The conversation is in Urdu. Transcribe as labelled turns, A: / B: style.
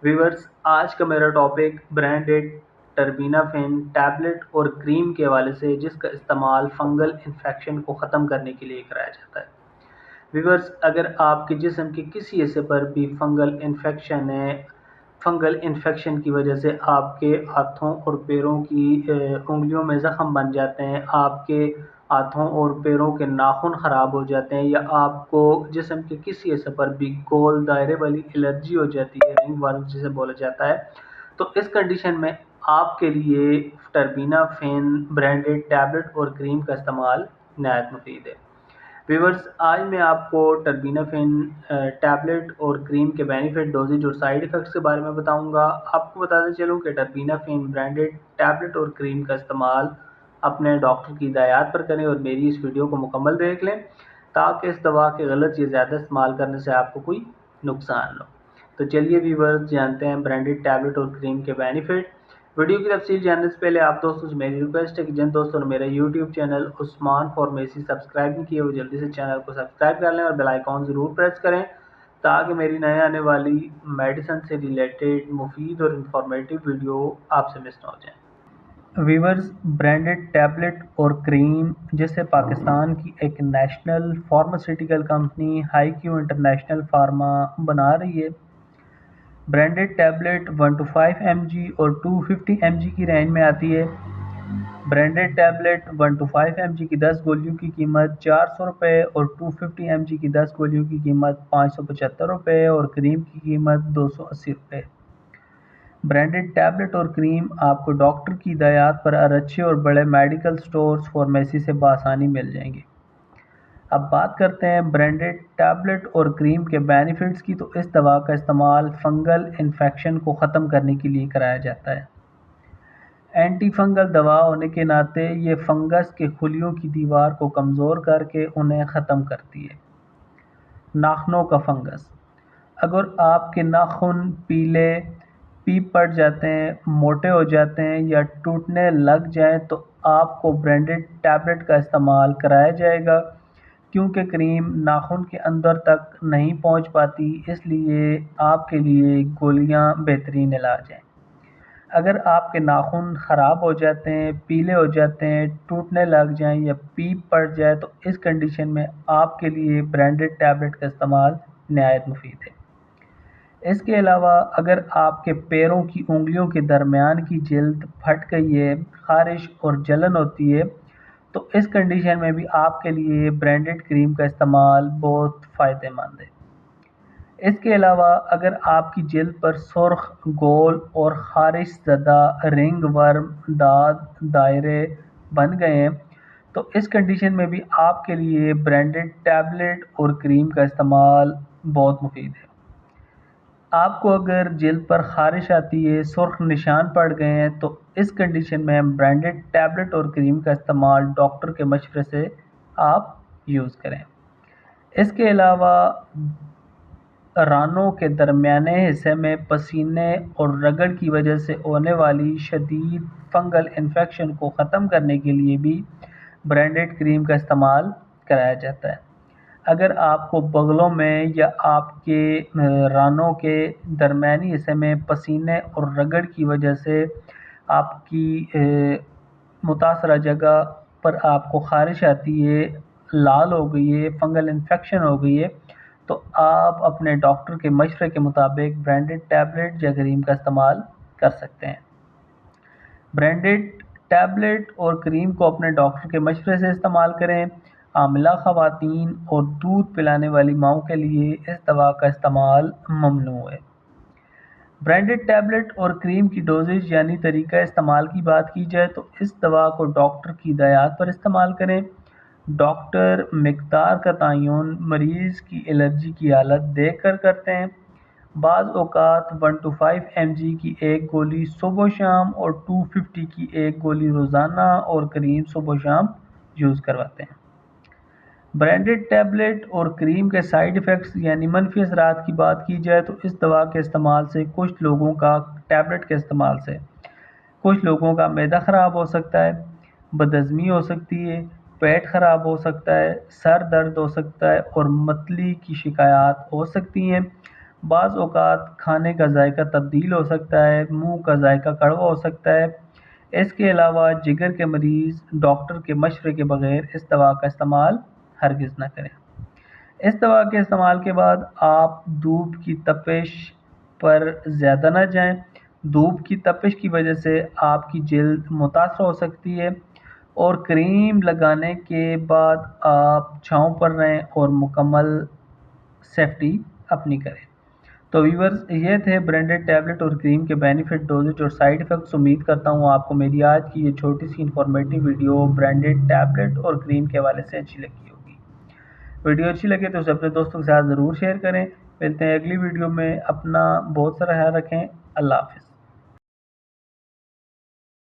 A: ویورز، آج کا میرا ٹاپک برانڈڈ ٹربینا فین ٹیبلٹ اور کریم کے حوالے سے، جس کا استعمال فنگل انفیکشن کو ختم کرنے کے لیے کرایا جاتا ہے۔ ویورز، اگر آپ کے جسم کے کسی حصے پر بھی فنگل انفیکشن ہے، فنگل انفیکشن کی وجہ سے آپ کے ہاتھوں اور پیروں کی انگلیوں میں زخم بن جاتے ہیں، آپ کے ہاتھوں اور پیروں کے ناخن خراب ہو جاتے ہیں، یا آپ کو جسم کے کسی حصے پر بھی گول دائرے والی الرجی ہو جاتی ہے، رنگ ورم جسے بولا جاتا ہے، تو اس کنڈیشن میں آپ کے لیے ٹربینا فین برانڈڈ ٹیبلٹ اور کریم کا استعمال نہایت مفید ہے۔ ویورز، آج میں آپ کو ٹربینا فین ٹیبلٹ اور کریم کے بینیفٹ، ڈوزیج اور سائیڈ ایفیکٹس کے بارے میں بتاؤں گا۔ آپ کو بتاتے چلوں کہ ٹربینا فین برانڈڈ ٹیبلٹ اور کریم کا استعمال اپنے ڈاکٹر کی ہدایات پر کریں اور میری اس ویڈیو کو مکمل دیکھ لیں، تاکہ اس دوا کے غلط یا زیادہ استعمال کرنے سے آپ کو کوئی نقصان نہ ہو۔ تو چلیے ویورز، جانتے ہیں برانڈڈ ٹیبلٹ اور کریم کے بینیفٹ۔ ویڈیو کی تفصیل جاننے سے پہلے آپ دوستوں سے میری ریکویسٹ ہے کہ جن دوستوں نے میرا یوٹیوب چینل عثمان فارمیسی سبسکرائب نہیں کیا وہ جلدی سے چینل کو سبسکرائب کر لیں اور بیل آئیکن ضرور پریس کریں، تاکہ میری نئے آنے والی میڈیسن سے ریلیٹڈ مفید اور انفارمیٹیو ویڈیو آپ سے مس نہ ہو جائیں۔ ویورز، برانڈڈ ٹیبلٹ اور کریم جسے پاکستان کی ایک نیشنل فارماسیوٹیکل کمپنی ہائی کیو انٹرنیشنل فارما بنا رہی ہے۔ برانڈڈ ٹیبلٹ 1 to 5 mg اور 250 mg کی رینج میں آتی ہے۔ برانڈڈ ٹیبلٹ 1 to 5 mg کی 10 گولیوں کی قیمت 400 روپے اور 250 mg کی 10 گولیوں کی قیمت 575 روپے اور کریم کی قیمت 280 روپے۔ برانڈڈ ٹیبلٹ اور کریم آپ کو ڈاکٹر کی ہدایات پر اچھے اور بڑے میڈیکل سٹورز فارمیسی سے بآسانی مل جائیں گے۔ اب بات کرتے ہیں برانڈڈ ٹیبلٹ اور کریم کے بینیفٹس کی، تو اس دوا کا استعمال فنگل انفیکشن کو ختم کرنے کے لیے کرایا جاتا ہے۔ اینٹی فنگل دوا ہونے کے ناطے یہ فنگس کے خلیوں کی دیوار کو کمزور کر کے انہیں ختم کرتی ہے۔ ناخنوں کا فنگس، اگر آپ کے ناخن پیلے، پیپ پڑ جاتے ہیں، موٹے ہو جاتے ہیں یا ٹوٹنے لگ جائیں تو آپ کو برانڈڈ ٹیبلٹ کا استعمال کرایا جائے گا، کیونکہ کریم ناخن کے اندر تک نہیں پہنچ پاتی، اس لیے آپ کے لیے گولیاں بہترین علاج ہیں۔ اگر آپ کے ناخن خراب ہو جاتے ہیں، پیلے ہو جاتے ہیں، ٹوٹنے لگ جائیں یا پیپ پڑ جائے تو اس کنڈیشن میں آپ کے لیے برانڈڈ ٹیبلٹ کا استعمال نہایت مفید ہے۔ اس کے علاوہ اگر آپ کے پیروں کی انگلیوں کے درمیان کی جلد پھٹ گئی ہے، خارش اور جلن ہوتی ہے، تو اس کنڈیشن میں بھی آپ کے لیے برانڈڈ کریم کا استعمال بہت فائدہ مند ہے۔ اس کے علاوہ اگر آپ کی جلد پر سرخ، گول اور خارش زدہ رنگ ورم داغ دائرے بن گئے ہیں، تو اس کنڈیشن میں بھی آپ کے لیے برانڈڈ ٹیبلٹ اور کریم کا استعمال بہت مفید ہے۔ آپ کو اگر جلد پر خارش آتی ہے، سرخ نشان پڑ گئے ہیں، تو اس کنڈیشن میں برانڈڈ ٹیبلٹ اور کریم کا استعمال ڈاکٹر کے مشورے سے آپ یوز کریں۔ اس کے علاوہ رانوں کے درمیانے حصے میں پسینے اور رگڑ کی وجہ سے ہونے والی شدید فنگل انفیکشن کو ختم کرنے کے لیے بھی برانڈڈ کریم کا استعمال کرایا جاتا ہے۔ اگر آپ کو بغلوں میں یا آپ کے رانوں کے درمیانی حصے میں پسینے اور رگڑ کی وجہ سے آپ کی متاثرہ جگہ پر آپ کو خارش آتی ہے، لال ہو گئی ہے، فنگل انفیکشن ہو گئی ہے، تو آپ اپنے ڈاکٹر کے مشورے کے مطابق برانڈڈ ٹیبلٹ یا کریم کا استعمال کر سکتے ہیں۔ برانڈڈ ٹیبلٹ اور کریم کو اپنے ڈاکٹر کے مشورے سے استعمال کریں۔ حاملہ خواتین اور دودھ پلانے والی ماؤں کے لیے اس دوا کا استعمال ممنوع ہے۔ برانڈڈ ٹیبلٹ اور کریم کی ڈوزیج یعنی طریقہ استعمال کی بات کی جائے تو اس دوا کو ڈاکٹر کی ہدایات پر استعمال کریں۔ ڈاکٹر مقدار کا تعین مریض کی الرجی کی حالت دیکھ کر کرتے ہیں۔ بعض اوقات 1 to 5 mg کی ایک گولی صبح و شام اور 250 کی ایک گولی روزانہ اور کریم صبح و شام یوز کرواتے ہیں۔ برانڈڈ ٹیبلٹ اور کریم کے سائیڈ ایفیکٹس یعنی منفی اثرات کی بات کی جائے تو اس دوا کے استعمال سے کچھ لوگوں کا ٹیبلٹ کے استعمال سے کچھ لوگوں کا معدہ خراب ہو سکتا ہے، بدہضمی ہو سکتی ہے، پیٹ خراب ہو سکتا ہے، سر درد ہو سکتا ہے اور متلی کی شکایات ہو سکتی ہیں۔ بعض اوقات کھانے کا ذائقہ تبدیل ہو سکتا ہے، منہ کا ذائقہ کڑوا ہو سکتا ہے۔ اس کے علاوہ جگر کے مریض ڈاکٹر کے مشورے کے بغیر اس دوا کا استعمال ہرگز نہ کریں۔ اس دوا کے استعمال کے بعد آپ دھوپ کی تپش پر زیادہ نہ جائیں۔ دھوپ کی تپش کی وجہ سے آپ کی جلد متاثر ہو سکتی ہے، اور کریم لگانے کے بعد آپ چھاؤں پر رہیں اور مکمل سیفٹی اپنی کریں۔ تو ویورز، یہ تھے برانڈڈ ٹیبلٹ اور کریم کے بینیفٹ، ڈوزج اور سائیڈ ایفیکٹس۔ امید کرتا ہوں آپ کو میری آج کی یہ چھوٹی سی انفارمیٹیو ویڈیو برانڈڈ ٹیبلٹ اور کریم کے حوالے سے اچھی لگی ہوگی۔ ویڈیو اچھی لگے تو اسے اپنے دوستوں کے ساتھ ضرور شیئر کریں۔ ملتے ہیں اگلی ویڈیو میں، اپنا بہت سارا خیال رکھیں۔ اللہ حافظ۔